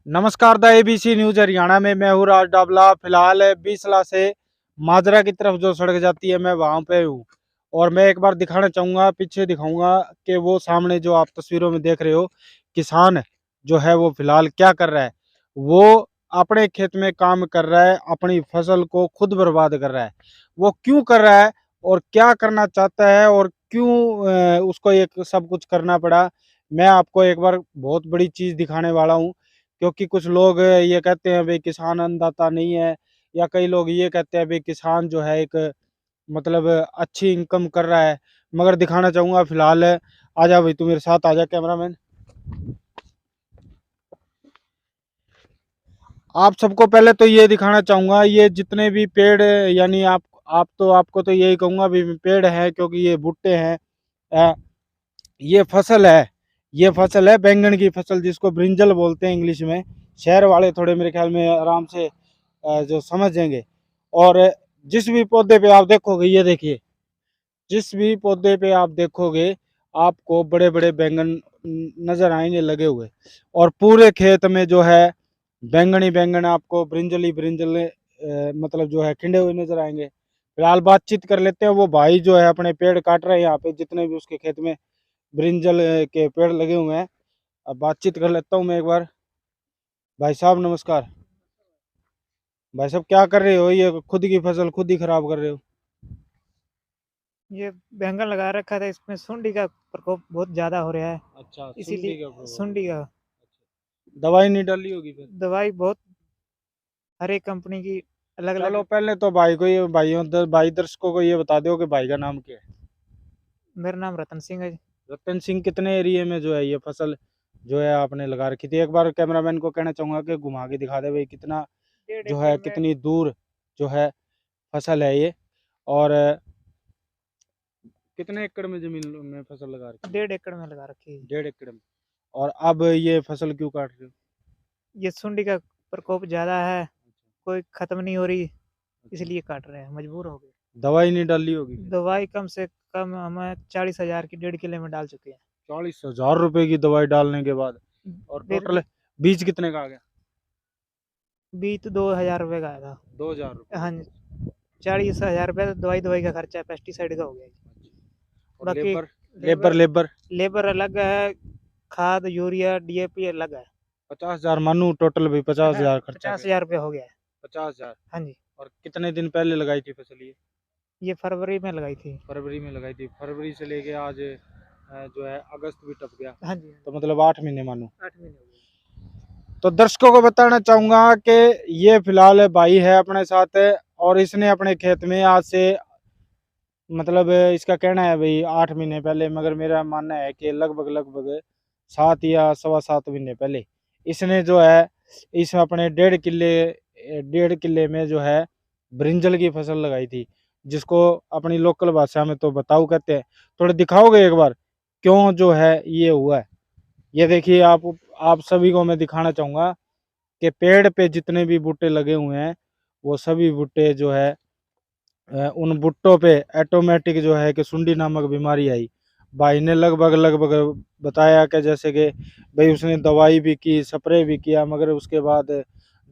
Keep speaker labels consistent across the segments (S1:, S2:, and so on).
S1: नमस्कार the ABC news Haryana में मैं हूँ राज डाबला। फिलहाल बीसला से माजरा की तरफ जो सड़क जाती है मैं वहां पे हूँ और मैं एक बार दिखाना चाहूंगा, पीछे दिखाऊंगा कि वो सामने जो आप तस्वीरों में देख रहे हो किसान जो है वो फिलहाल क्या कर रहा है। वो अपने खेत में काम कर रहा है, अपनी फसल को खुद बर्बाद कर रहा है। वो क्यों कर रहा है और क्या करना चाहता है और क्यों उसको ये सब कुछ करना पड़ा, मैं आपको एक बार बहुत बड़ी चीज दिखाने वाला हूँ। क्योंकि कुछ लोग ये कहते हैं भाई किसान अन्नदाता नहीं है, या कई लोग ये कहते हैं भाई किसान जो है एक मतलब अच्छी इनकम कर रहा है। मगर दिखाना चाहूंगा फिलहाल। आजा भाई, तू मेरे साथ आजा कैमरामैन। आप सबको पहले तो ये दिखाना चाहूंगा, ये जितने भी पेड़ यानी आप तो आपको तो यही कहूंगा भी पेड़ है, क्योंकि ये भुट्टे हैं। अ, ये फसल है, ये फसल है बैंगन की फसल, जिसको ब्रिंजल बोलते हैं इंग्लिश में। शहर वाले थोड़े मेरे ख्याल में आराम से जो समझेंगे। और जिस भी पौधे पे आप देखोगे, ये देखिए, जिस भी पौधे पे आप देखोगे आपको बड़े बड़े बैंगन नजर आएंगे लगे हुए। और पूरे खेत में जो है बैंगन ही बैंगन, आपको ब्रिंजल ही ब्रिंजल मतलब जो है खिंडे हुए नजर आएंगे। फिलहाल बातचीत कर लेते हैं। वो भाई जो है अपने पेड़ काट रहे हैं यहाँ पे, जितने भी उसके खेत में ब्रिंजल के पेड़ लगे हुए हैं। अब बातचीत कर लेता हूँ मैं एक बार। भाई साहब नमस्कार। भाई साहब क्या कर रहे हो? ये खुद की फसल खुद ही खराब कर रहे हो।
S2: ये बैंगन लगा रखा था, इसमें सुंडी का प्रकोप बहुत ज्यादा हो रहा है।
S1: अच्छा, सुंडी
S2: इसीलिए
S1: का प्रभाव।
S2: सुंडी का
S1: दवाई नहीं डाली होगी फिर?
S2: दवाई बहुत हर एक कंपनी की अलग
S1: चलो
S2: अलग।
S1: पहले तो भाई को ये भाई दर्शकों को ये बता दो कि भाई का नाम क्या है।
S2: मेरा नाम रतन सिंह है जी।
S1: रतन सिंह, कितने एरिया में जो है ये फसल जो है आपने लगा रखी थी? एक बार कैमरामैन को कहना चाहूंगा कि घुमा के दिखा दे भाई, कितना
S2: डेढ़
S1: जो
S2: एकड़
S1: है
S2: में
S1: कितनी दूर जो है फसल है ये। और कितने एकड़ में जमीन में फसल लगा रखी है?
S2: 1.5 एकड़ में लगा रखी है।
S1: 1.5 एकड़ में। और अब ये फसल क्यों काट रहे हो?
S2: ये सुंडी का प्रकोप ज्यादा है, कोई खत्म नहीं हो रही,
S1: अच्छा,
S2: इसलिए काट रहे हैं, मजबूर हो गए।
S1: दवाई नहीं डाली होगी फिर?
S2: दवाई कम से कम हमें 40,000 की 1.5 किलो में डाल चुके हैं।
S1: 40,000 रुपए की दवाई डालने के बाद? और
S2: फिर
S1: टोटल बीज कितने का आ गया?
S2: बीज तो 2,000 रुपये का आया था।
S1: 2,000 रुपये
S2: हाँ
S1: का।
S2: जी, 40,000 रुपये तो दवाई दवाई का खर्चा है, पेस्टिसाइड का हो गया जी।
S1: अच्छा। और
S2: बाकी
S1: labour? Labour
S2: labour
S1: labour
S2: labour अलग है, खाद यूरिया डीएपी अलग है।
S1: 50,000 मानू टोटल भी 50,000 खर्चा
S2: पचास
S1: गया।
S2: हजार रुपये हो गया है।
S1: 50,000।
S2: हाँ जी।
S1: और कितने दिन पहले लगाई थी फसल ये?
S2: ये फरवरी में लगाई थी।
S1: फरवरी में लगाई थी। फरवरी से लेके आज जो है अगस्त भी टप गया।
S2: हाँ जी, हाँ
S1: तो
S2: जी।
S1: मतलब 8 महीने मानो।
S2: 8 महीने हो गए।
S1: तो दर्शकों को बताना चाहूंगा कि ये फिलहाल भाई है अपने साथ, और इसने अपने खेत में आज से मतलब इसका कहना है भाई 8 महीने पहले, मगर मेरा मानना है कि लगभग लगभग 7 या 7.25 महीने पहले इसने जो है इस अपने 1.5 किले में जो है ब्रिंजल की फसल लगाई थी, जिसको अपनी लोकल भाषा में तो बताऊ कहते हैं। थोड़ा दिखाओगे एक बार क्यों जो है ये हुआ है? ये देखिए, आप सभी को मैं दिखाना चाहूंगा कि पेड़ पे जितने भी बूटे लगे हुए हैं वो सभी बूटे जो है उन भुट्टों पे ऑटोमेटिक जो है कि सुंडी नामक बीमारी आई। भाई ने लगभग लगभग बताया कि जैसे कि भाई उसने दवाई भी की, स्प्रे भी किया, मगर उसके बाद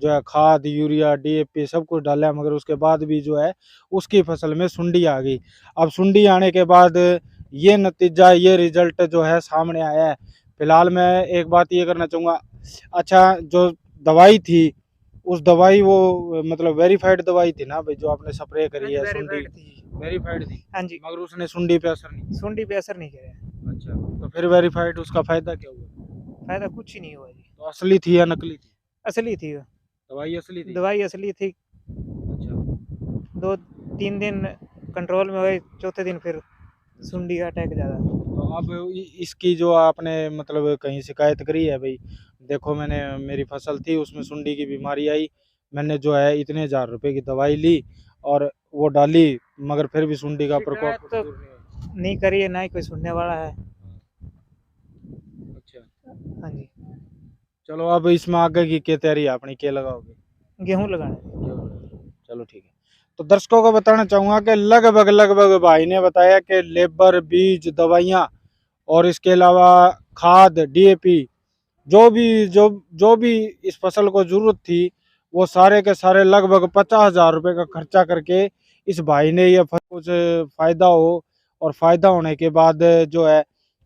S1: जो है खाद यूरिया डीएपी सब कुछ डाला, मगर उसके बाद भी जो है उसकी फसल में सुंडी आ गई। अब सुंडी आने के बाद ये नतीजा, ये रिजल्ट जो है सामने आया है। फिलहाल मैं एक बात ये करना चाहूँगा, अच्छा जो दवाई थी उस दवाई वो मतलब वेरीफाइड दवाई थी ना भाई, जो आपने स्प्रे
S2: हाँ
S1: करी
S2: जी,
S1: है सुंडी?
S2: वेरीफाइड थी।
S1: वेरीफाइड थी।
S2: हाँ जी।
S1: मगर उसने सुंडी पे असर नहीं
S2: सुंडी पे असर नहीं किया।
S1: किया। अच्छा, तो फिर वेरीफाइड उसका फायदा क्या हुआ?
S2: फायदा कुछ ही नहीं हुआ जी।
S1: तो असली थी या नकली थी?
S2: असली थी वो।
S1: दवाई असली थी।
S2: दवाई असली थी।
S1: अच्छा।
S2: 2-3 दिन कंट्रोल में हुए, चौथे दिन फिर
S1: अच्छा,
S2: सुंडी का अटैक ज्यादा।
S1: तो अब इसकी जो आपने मतलब कहीं शिकायत करी है भाई, देखो मैंने मेरी फसल थी उसमें सुंडी की बीमारी आई, मैंने जो है इतने 1,000 रुपए की दवाई ली और वो डाली, मगर फिर भी सुंडी का
S2: शिकायत
S1: प्रकोप
S2: तो
S1: दूर नहीं हुआ।
S2: नहीं करी है, ना ही कोई सुनने वाला है।
S1: अच्छा,
S2: हाँ जी।
S1: चलो अब इसमें आगे की क्या तैयारी है अपनी, क्या लगाओगे?
S2: गेहूं लगाना है।
S1: चलो ठीक है। तो दर्शकों को बताना चाहूंगा कि लगभग लगभग भाई ने बताया कि लेबर बीज दवाइयाँ और इसके अलावा खाद डीएपी जो भी इस फसल को जरूरत थी, वो सारे के सारे लगभग 50,000 रुपये का खर्चा करके इस भाई ने ये कुछ फायदा हो, और फायदा होने के बाद जो है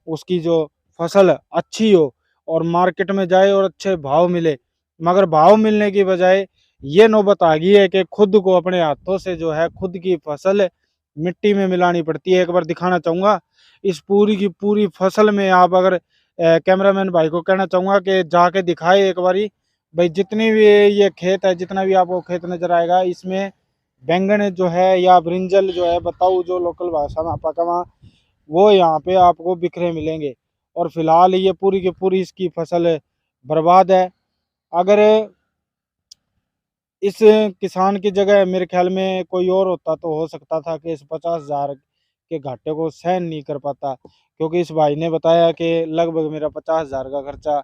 S1: उसकी जो फसल अच्छी हो और मार्केट में जाए और अच्छे भाव मिले। मगर भाव मिलने की बजाय ये नौबत आ गई है कि खुद को अपने हाथों से जो है खुद की फसल मिट्टी में मिलानी पड़ती है। एक बार दिखाना चाहूंगा इस पूरी की पूरी फसल में, आप अगर कैमरामैन भाई को कहना चाहूंगा कि जाके दिखाए एक बारी भाई, जितनी भी ये खेत है, जितना भी आपको खेत नजर आएगा, इसमें बैंगन जो है या ब्रिंजल जो है, बताऊँ जो लोकल भाषा में आपका कमा, वो यहाँ पे आपको बिखरे मिलेंगे। और फिलहाल ये पूरी की पूरी इसकी फसल बर्बाद है। अगर इस किसान की जगह मेरे ख्याल में कोई और होता तो हो सकता था कि इस 50,000 के घाटे को सहन नहीं कर पाता, क्योंकि इस भाई ने बताया कि लगभग मेरा 50,000 का खर्चा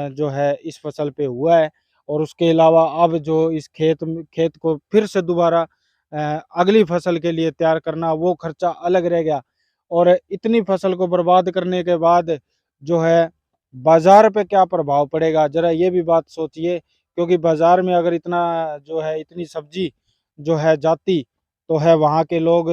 S1: जो है इस फसल पे हुआ है। और उसके अलावा अब जो इस खेत को फिर से दोबारा अगली फसल के लिए तैयार करना, वो खर्चा अलग रह गया। और इतनी फसल को बर्बाद करने के बाद जो है बाजार पे क्या प्रभाव पड़ेगा, जरा ये भी बात सोचिए। क्योंकि बाजार में अगर इतना जो है इतनी सब्जी जो है जाती, तो है वहाँ के लोग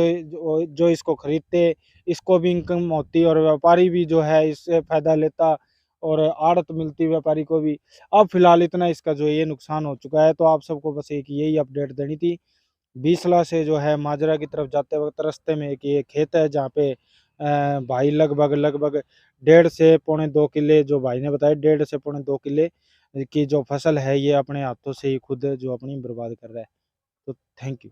S1: जो इसको खरीदते, इसको भी इनकम होती और व्यापारी भी जो है इससे फायदा लेता और आड़त मिलती व्यापारी को भी। अब फिलहाल इतना इसका जो ये नुकसान हो चुका है, तो आप सबको बस एक यही अपडेट देनी थी। बीसला से जो है माजरा की तरफ जाते वक्त रास्ते में एक ये खेत है, जहाँ पे भाई लगभग लगभग 1.5 से 2.25 किले, जो भाई ने बताया 1.5 से 2.25 किले की जो फसल है, ये अपने हाथों से ही खुद जो अपनी बर्बाद कर रहा है। तो थैंक यू।